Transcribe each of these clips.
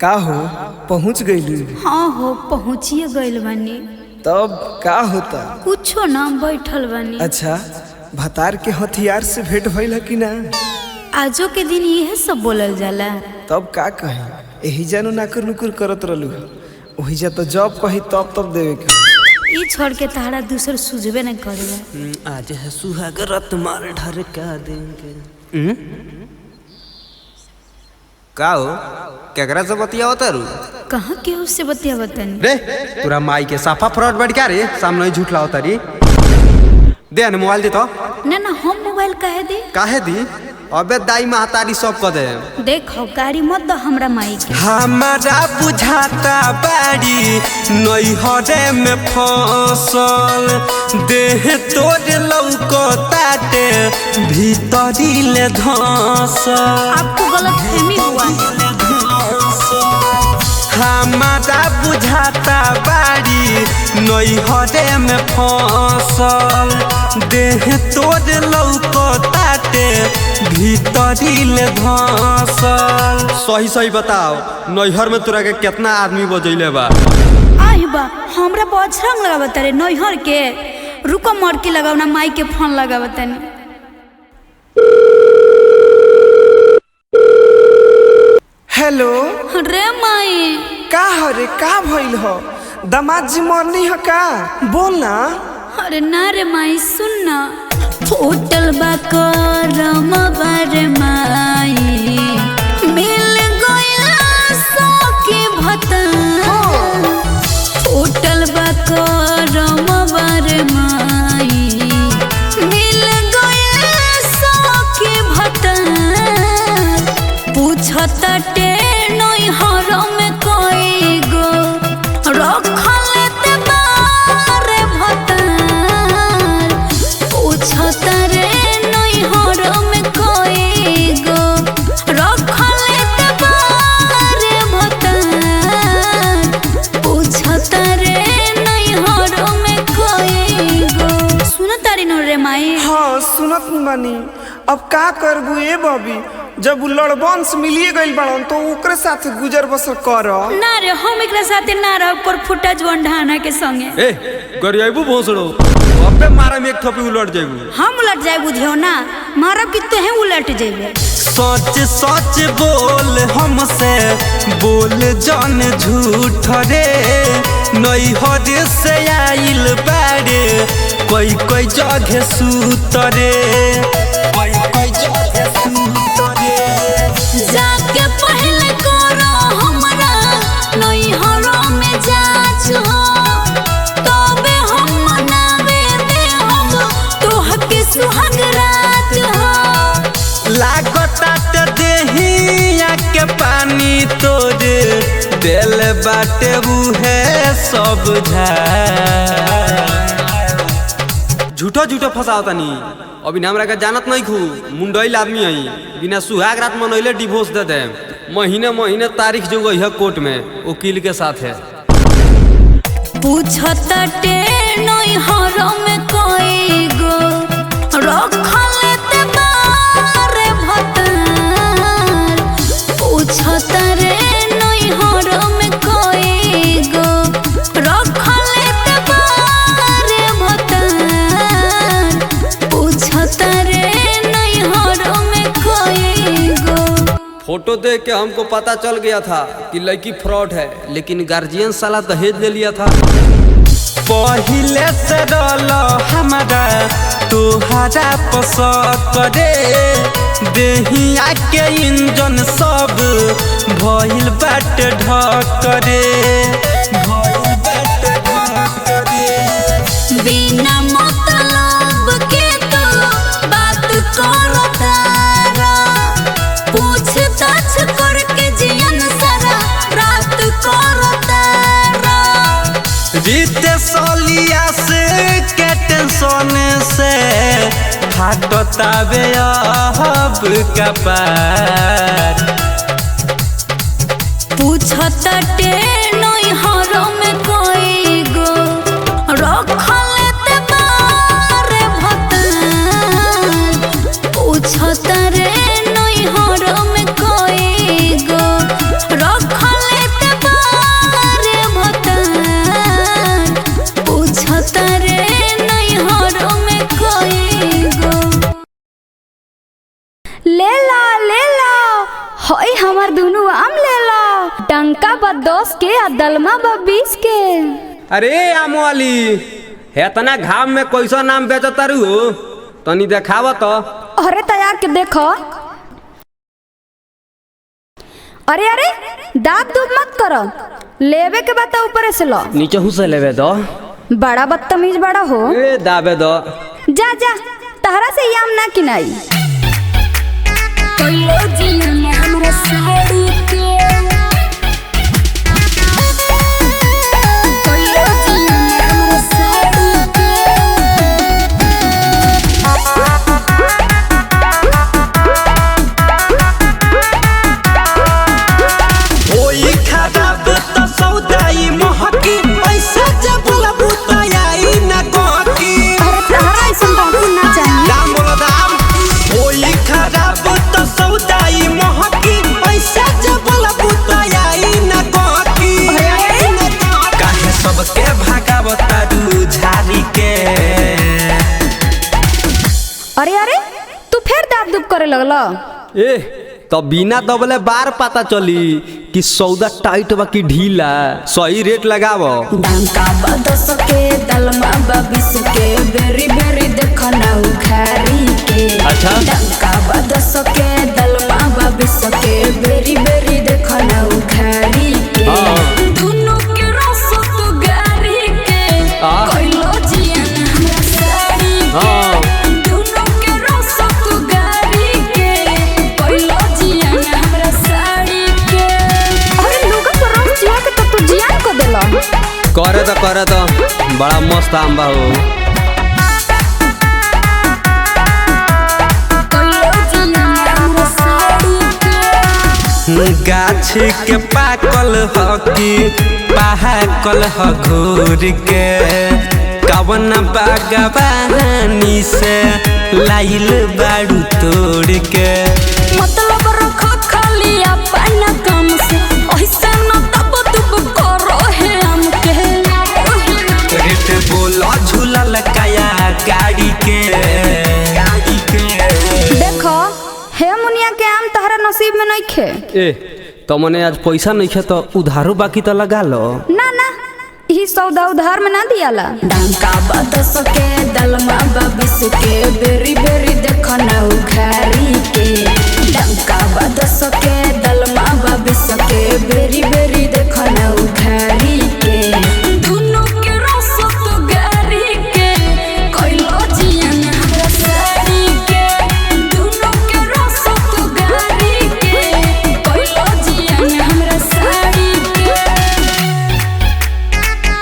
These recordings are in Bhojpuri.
का हो पहुँच गईली? हाँ हो पहुँचिए गइल बानी। तब का होता? कुछो ना बैठल बानी। अच्छा भतार के हथियार से भेंट भइल है कि ना? आजो के दिन यह सब बोलल जाला। तब का कही यही जानो नाकुर नुकुर करत रहलू वही जा तो जब कही तब देवे के। ई छोड़ के तारा दूसर सुझबे न करेगा। आज है सुहाग रात मार ढरका देंगे। का हो केकरा से बतियाव तारू? कहाँ के उससे बतिया बतानी रे पूरा माई के साफा फ्रॉड बैठ क्या रे सामने झूठ लाओ तारी। दे न मोबाइल दे तो। ना ना हम मोबाइल काहे दी? काहे दी? अबे दाई महतारी सब कह दे। देखो गाड़ी मत दो हमरा माई के। हमारा बुझाता बाड़ी नैहरे में फसल देह तोड़ लौकताटे भीतरी ले धसल। आपको गलतफहमी हुआ है। हमारा बुझाता बाड़ी नैहरे में फसल देह तोड़ लौकताटे भीतरी ले धसल। सही सही बताओ नैहर में तोरा के कितना आदमी बजैले बा? आही बा हमरा बजरंग लगावत रे नैहर के। रुको मरकी लगाव ना माई के फोन लगावत तनी। हेलो रे माई का हो रे का भइल हो? दामाद जी मरनी है का? बोल ना। अरे ना रे माई सुन ना। फूटल बा करम बारे माई मिल गइल सखी भता। फूटल बा करम बारे माई मिल गइल सखी भता। पूछत टे नैहर में कोई गो रखल ते बारे भतार। पूछत रे नैहर में कोई गो रखल ते बारे भतार। पूछत रे नैहर में कोई गो। सुनत तारी न रे माई? हाँ सुनत बानी। अब का करबू ए बबी जब लड़बंस मिलिए गइल बड़न तो ओकरे साथ गुजर बसर कर। ना रे हम एकरा साथे ना रहब पर फुटा जवन ढाना के संगे। ए गरियाबू भोसड़ो अबे मारा में एक थपी उलट जाइबू। हम उलट जाए बुझियो ना मारब कि तोहे उलट जाइबे। सच सच बोल हमसे बोल जान झूठ रे नैहर से आइल बारे कोई कोई जगह सूतरे कोई जगह सूतरे। जाके पहले करो हमरा नैहर में जाच हो तबे हम मनावे दे हम तोहके सुहाग रात हो। लागता ते देहिया के पानी तोड़े दिल बाटे बुहे सब झूठो झूठो फसाओ तनी। अभी हमरा के जानत नहीं खू मुंडईल आदमी आई बिना सुहाग रात मनैले डिवोर्स दे दे। महीने महीने तारीख जो गई है कोर्ट में वकील के साथ है। पूछत टे नैहर में कोई गो रखल ते बारे भतार। पूछत रे नैहर में कोई गो रखल ते बारे भतार। पूछत रे नैहर में कोई गो। फोटो देख के हमको पता चल गया था कि लड़की फ्रॉड है लेकिन गार्जियन साला दहेज ले लिया था। पहले से डलो हमारा तुहरा पसंद करे देहिया के इंजन सब भइल बाटे ढकरे भइल बाटे ढकरे। बिना मतलब के तो बात करता रा। पूछताछ करके जियन सारा रात करता रा। रीते सोलिया से के टेंशन से फाटता बे अब कपार। पूछत टे नैहर में कोई गो रखल ते बारे भतार। पूछत रे नैहर में कोई गो रखल हई हमार दोनों आम ले लो, डंका बा 10 के आ दलमा बा 20 के। अरे आम वाली इतना घाम में कैसा नाम बेचता रू हो, तनी देखावा तो। अरे तैयार के देखो। अरे अरे दाब दूब मत करो, लेवे के बात ऊपर से लो। नीचे से लेवे दो। बड़ा बदतमीज बड़ा हो। ए दाबे दो। जा जा तहरा से आम ना किनाई। अरे अरे तू फिर दाब दुब करे लगला। ए तो बिना दबले बार पता चली कि सौदा टाइट बा कि ढीला। सही रेट लगावो। डंका बा 10 के दलमा बा 20 के, बेरी बेरी देखो ना उखारी के। अच्छा डंका बा 10 के दलमा बा 20 के, बेरी बेरी देखो ना उखारी के। दोनों के रस तो गारी के, कोइलो जियन हमरा साड़ी के। दोनों के रस तो गारी के, कोइलो जियन हमरा साड़ी के। अरे लोग तो रस जिया के तो तू जियान को देला। करे तो बड़ा मस्त आम बा हो। गाछ के पाकल ह कि पाकल ह घूर के, कवन बागवानी से लाइल बाड़ू तोड़ के। मतलब रखो खाली अपन काम से, ऐसे न तब तुम करो है हमके। रेट बोला झूला लगाया गाड़ी के। देखो हे मुनिया के आम तहरा नसीब में नहीं खे। ए तो मने आज पैसा नहीं खे तो उधारो बाकी तो लगा लो। ना ना ही सौदा उधार में ना दियाला। डंका बा 10 के दलमा बा 20 के, बेरी बेरी देखो ना उखारी के। डंका बा 10 के दलमा बा 20 के, बेरी बेरी देखो ना उखारी के। दोनों के रस तो गारी के, कोइलो जियन हमरा साड़ी के। दोनों के रस तो गारी के, कोइलो जियन हमरा साड़ी के।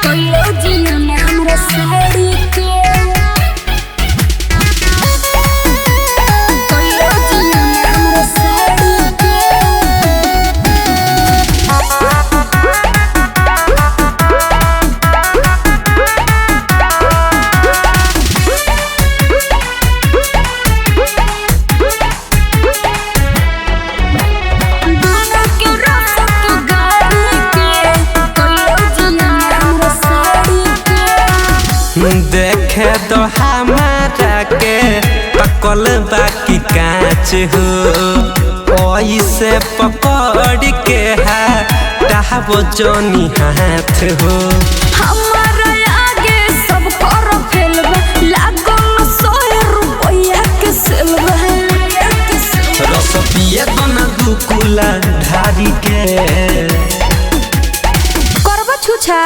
कोइलो जियन हमरा साड़ी के। कोइलो जियन हमरा साड़ी के। दोनों के रस तो गारी के, कोइलो जियन हमरा साड़ी के। देखे तो हमारा के पकल बाकी कांच हो, ऐसे पकड़ के हटाबो जोनी हाथ हो। हमारा आगे सब कर फेलबा, लागल 100 रुपया के सेलबा। रस पिए तो ना दुकुला ढारी के। करबा छुछा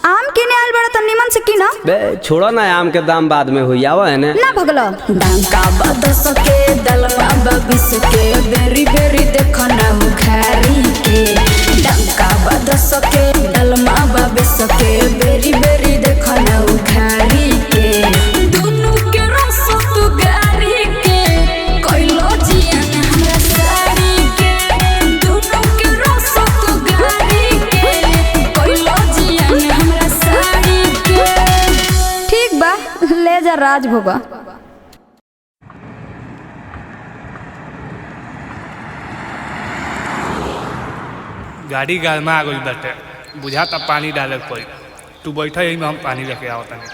आम किने आइल बड़ा त निमन से किना। बे छोड़ो ना, आम के दाम बाद में हुई आवा है ने। ना भगलो। डंका बा 10 के दलमा बा 20 के, बेरी बेरी देखो ना उखारी के। डंका बा 10 के दलमा बा 20 के, बेरी बेरी देखो ना उखारी के। दोनों के रस तो गारी के, कोइलो जियन हमरा साड़ी के। दोनों के रस तो गारी के, कोइलो जियन हमरा साड़ी के। ठीक बा ले जा राज भोगा। गाड़ी गालमा आ गई बाटे, बुझाता पानी डाले के पड़ी। तू बैठा यही में हम पानी लेके आओ तनी।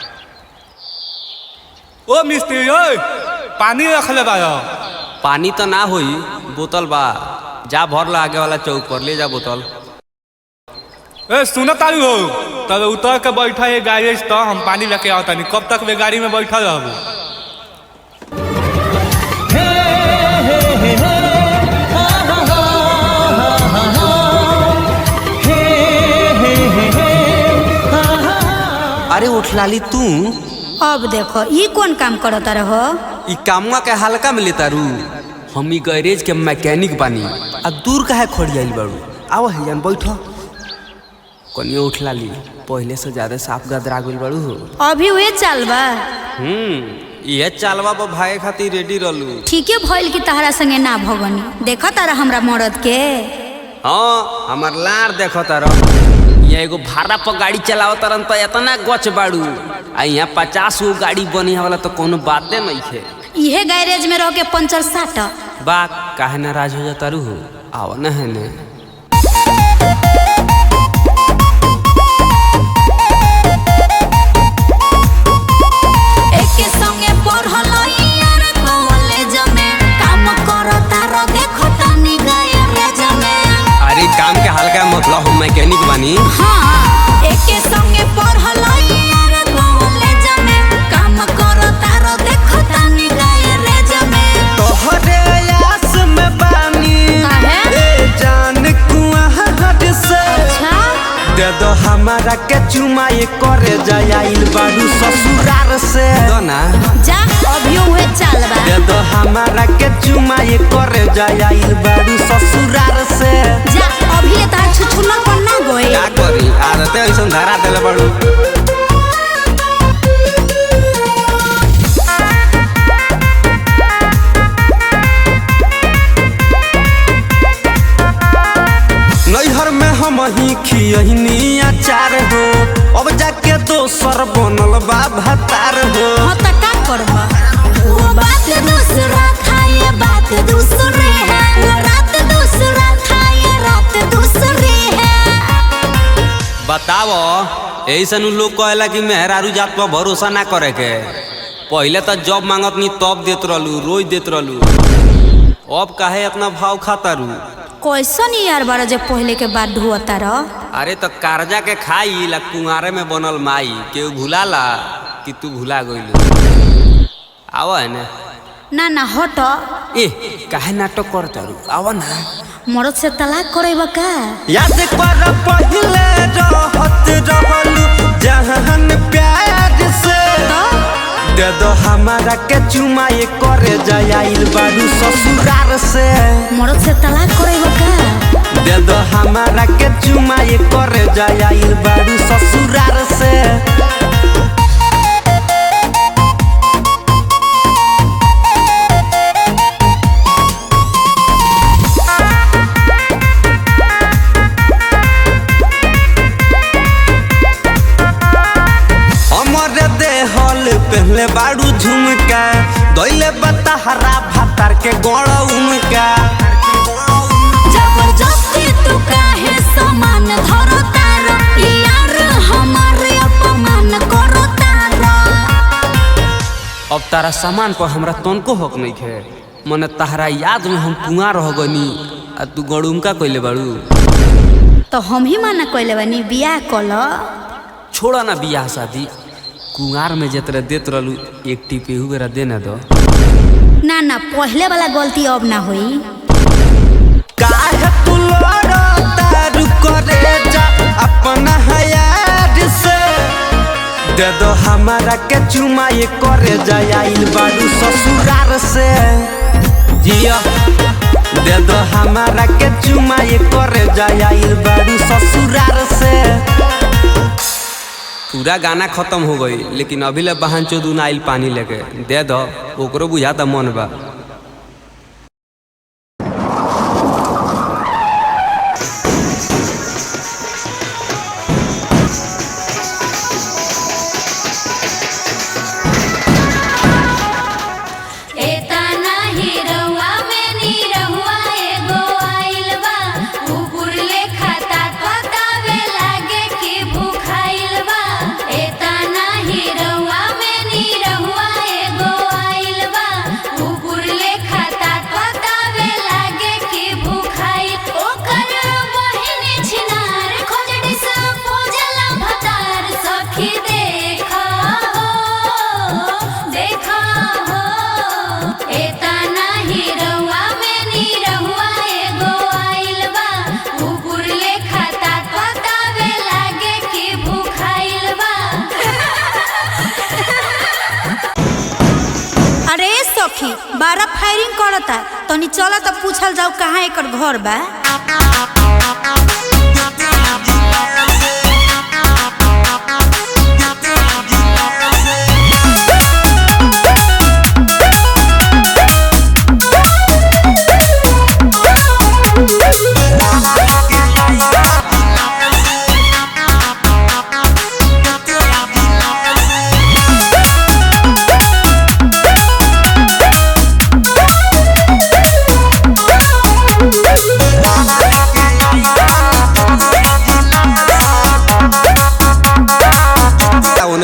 ओ मिस्त्री ओए, पानी रख ले बा। पानी तो ना होई, बोतल बा। जा भर ला आगे वाला चौक पर ले जा बोतल। ए सुनो तारू हो, तब उतर के बैठा है गाड़ी तो हम पानी लेके आवता नहीं। कब तक वे गाड़ी में बैठा रहबो? अरे उठलाली तू अब देखो ये कौन काम करता रहो? ई कामुआ के हल्का में लेता रू। हम ई गैरेज के मैकेनिक बानी। आ दूर काहे खड़ी आइल बाड़ू? आओ है जान बैठो। कनियो उठलाली पहले से ज्यादा साफ गदरा गइल बाड़ू हो। अभी वे चाल बा। ये चालवा पर भागे खातिर रेडी रहलू। ठीके भइल कि तहरा संगे ना भगनी। देखा तारा हमरा मरद के। हाँ हमार लार देखो तारा। यहाँ एगो भाड़ा पर गाड़ी चलाओ तरन तो इतना गच बाड़ू। आ यहाँ 50 गो गाड़ी बनी वाला तो कोनो बाते नहीं है। इहे गैरेज में रह के पंचर साट। बा काहे नाराज हो जाता रू? आओ न है ने। एके संगे पढ़ल यार कॉलेज में काम करता रह देखो तनी गैरेज में। अरे काम के हल्का मतलब हम मैकेनिक बानी। हाँ एके संगे पढ़ल यार कॉलेज में काम करता रह देखो तनी गैरेज में। तोहरे आस में बानी काहे? ए जान कुआं हट से अच्छा दे दो हमारा के चुमा ये करे जाइल बाड़ू ससुरार से। दो ना जा अभियो हुए चाल बा। दे दो हमारा के चुमा ये करे जाइल बाड़ू ससुरार से। जा अभी ले तार छुछुना करना गोए। क्या करी आदते ऐसा धरा देले बाड़ू। नैहर में हम ही खियनी अचार हो। अब जाके दोसर बनल बा भतार हो। हाँ तो का करबा? वो बात दूसरा था ये बात दूसरी है। वो रात दूसरा था ये रात दूसरी है। बताओ ऐसा लोग कहला कि मेहरारू जात पर भरोसा ना करे के। पहले तो जॉब मांगत नहीं तब देत रहलू, रोज देत रहलू। अब काहे इतना भाव खाता रू? कैसन यार बारा जे पहले के बाद ढुआता रह। अरे तो कर्जा के खाई ला कुंवारे में बनल माई के भुला ला कि तू भुला गइलू। आवा है ना ना ना हट। ए काहे नाटक करता रू? आवा ना। मरद से तलाक करेबा का? याद कर पहले रहत रहलू जहान प्यार से। दे दो हमारा के चुमा ये करे जाइल बाड़ू ससुरार से। मरद से तलाक करेबा का? दे दो हमारा के चुमा ये करे जाइल बाड़ू ससुरार से। पहले बाड़ू झुमका दैले बताहरा भातार के गड़ उनका। जबरदस्ती तू काहे सामान धरता रह? यार हमारे अपमान करता रह। अब तारा सामान पर हमरा तनको हक नहीं है। मने ताहरा याद में हम कुआं रह गनी आ तू गड़ुमका कइले बाड़ू। तो हम ही माना कइले बानी बियाह कल। छोड़ा ना बियाह शादी। कुंवार में जतरा देत रहलू एक टिपेहू बेरा देना दो। ना ना पहले वाला गलती अब ना होई। काहे तू लड़ता रुक रे जा अपना हयात से। दे दो हमारा के चुमा ये करे जाइल बाड़ू ससुरार से। जिया दे दो हमारा के चुमा ये करे जाइल बाड़ू ससुरार से। पूरा गाना खत्म हो गई लेकिन अभी ले बहन चोदू ना आइल पानी लेके। दे दो ओकरो बुझाता मन बा। कुकुर जी रहुआ में नी रहुआ एगो आइल बा कुकुर लेखा ताकतावे लागे कि भूखाइल बा। अरे सखी बारा फायरिंग करता तनी चला तो पूछल जाओ कहाँ एकर घर बा।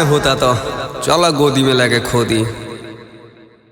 होता तो चलो गोदी में लेके खो दी।